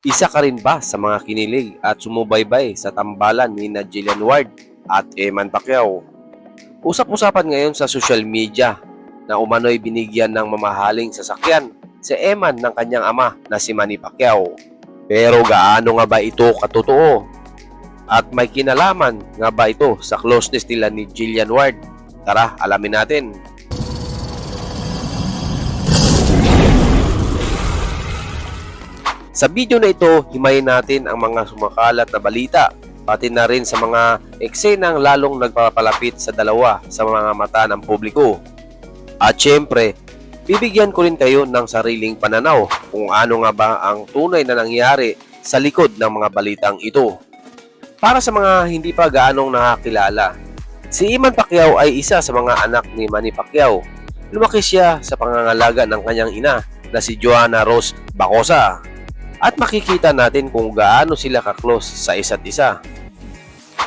Isa ka rin ba sa mga kinilig at sumubaybay sa tambalan ni na Jillian Ward at Eman Pacquiao? Usap-usapan ngayon sa social media na umano'y binigyan ng mamahaling sasakyan si Eman ng kanyang ama na si Manny Pacquiao. Pero gaano nga ba ito katotoo? At may kinalaman nga ba ito sa closeness nila ni Jillian Ward? Tara, alamin natin. Sa video na ito, himayin natin ang mga sumakalat na balita, pati na rin sa mga eksenang lalong nagpapalapit sa dalawa sa mga mata ng publiko. At syempre, bibigyan ko rin kayo ng sariling pananaw kung ano nga ba ang tunay na nangyari sa likod ng mga balitang ito. Para sa mga hindi pa gaanong nakakilala, si Eman Pacquiao ay isa sa mga anak ni Manny Pacquiao. Lumaki siya sa pangangalaga ng kanyang ina na si Joanna Rose Bacosa. At makikita natin kung gaano sila ka-close sa isa't isa.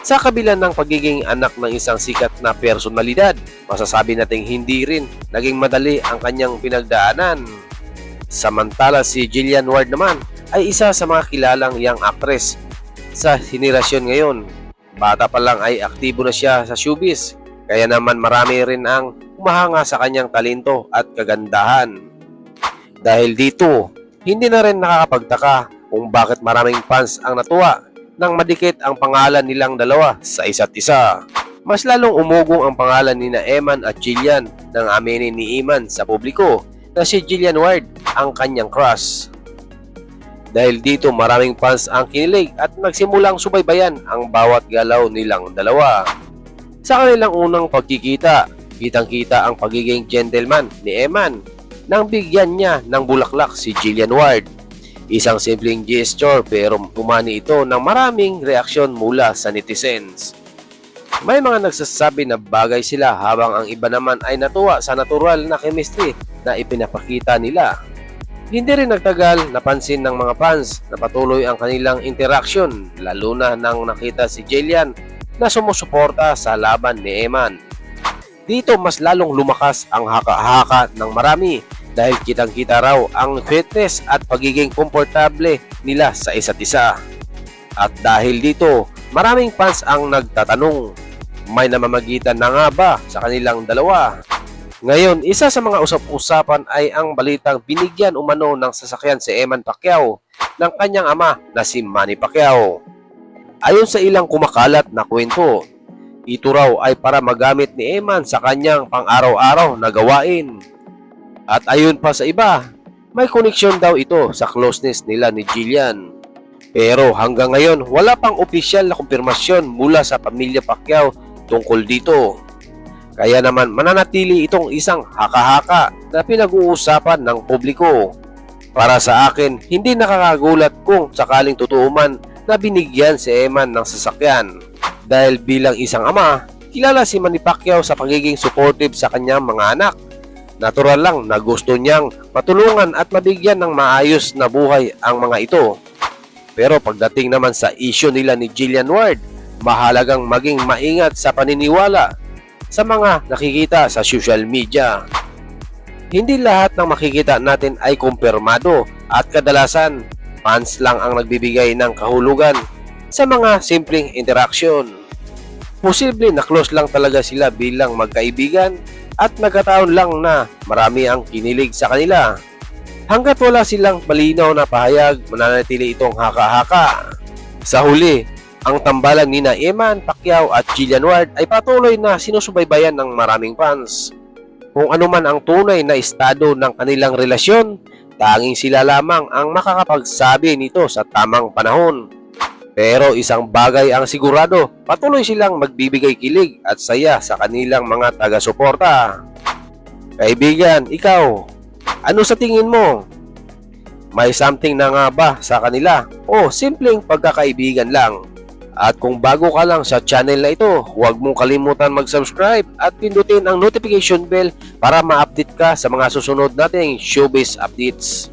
Sa kabila ng pagiging anak ng isang sikat na personalidad, masasabi nating hindi rin naging madali ang kanyang pinagdaanan. Samantala si Jillian Ward naman ay isa sa mga kilalang young actress sa henerasyon ngayon. Bata pa lang ay aktibo na siya sa showbiz, kaya naman marami rin ang humahanga sa kanyang talento at kagandahan. Dahil dito, hindi na rin nakakapagtaka kung bakit maraming fans ang natuwa nang madikit ang pangalan nilang dalawa sa isa't isa. Mas lalong umugong ang pangalan ni na Eman at Jillian nang aminin ni Eman sa publiko na si Jillian Ward ang kanyang crush. Dahil dito maraming fans ang kinilig at nagsimulang subaybayan ang bawat galaw nilang dalawa. Sa kanilang unang pagkikita, kitang-kita ang pagiging gentleman ni Eman nang bigyan niya ng bulaklak si Jillian Ward. Isang simpleng gesture pero umani ito ng maraming reaksyon mula sa netizens. May mga nagsasabi na bagay sila habang ang iba naman ay natuwa sa natural na chemistry na ipinapakita nila. Hindi rin nagtagal napansin ng mga fans na patuloy ang kanilang interaksyon, lalo na nang nakita si Jillian na sumusuporta sa laban ni Eman. Dito mas lalong lumakas ang haka-haka ng marami dahil kitang-kita raw ang fitness at pagiging komportable nila sa isa't isa. At dahil dito, maraming fans ang nagtatanong, may namamagitan na nga ba sa kanilang dalawa? Ngayon, isa sa mga usap-usapan ay ang balitang binigyan umano ng sasakyan si Eman Pacquiao ng kanyang ama na si Manny Pacquiao. Ayon sa ilang kumakalat na kwento, ito raw ay para magamit ni Eman sa kanyang pang-araw-araw na gawain. At ayon pa sa iba, may koneksyon daw ito sa closeness nila ni Jillian. Pero hanggang ngayon, wala pang opisyal na kumpirmasyon mula sa pamilya Pacquiao tungkol dito. Kaya naman mananatili itong isang haka-haka na pinag-uusapan ng publiko. Para sa akin, hindi nakakagulat kung sakaling totoo man na binigyan si Eman ng sasakyan. Dahil bilang isang ama, kilala si Manny Pacquiao sa pagiging supportive sa kanyang mga anak. Natural lang na gusto niyang matulungan at mabigyan ng maayos na buhay ang mga ito. Pero pagdating naman sa issue nila ni Jillian Ward, mahalagang maging maingat sa paniniwala sa mga nakikita sa social media. Hindi lahat ng makikita natin ay kumpirmado at kadalasan fans lang ang nagbibigay ng kahulugan sa mga simpleng interaksyon. Posible na close lang talaga sila bilang magkaibigan at nagkataon lang na marami ang kinilig sa kanila. Hanggat wala silang malinaw na pahayag, mananatili itong haka-haka. Sa huli, ang tambalan ni na Eman Pacquiao at Jillian Ward ay patuloy na sinusubaybayan ng maraming fans. Kung ano man ang tunay na estado ng kanilang relasyon, tanging sila lamang ang makakapagsabi nito sa tamang panahon. Pero isang bagay ang sigurado, patuloy silang magbibigay kilig at saya sa kanilang mga taga-suporta. Kaibigan, ikaw, ano sa tingin mo? May something na nga ba sa kanila o simpleng pagkakaibigan lang? At kung bago ka lang sa channel na ito, huwag mong kalimutan mag-subscribe at pindutin ang notification bell para ma-update ka sa mga susunod nating showbiz updates.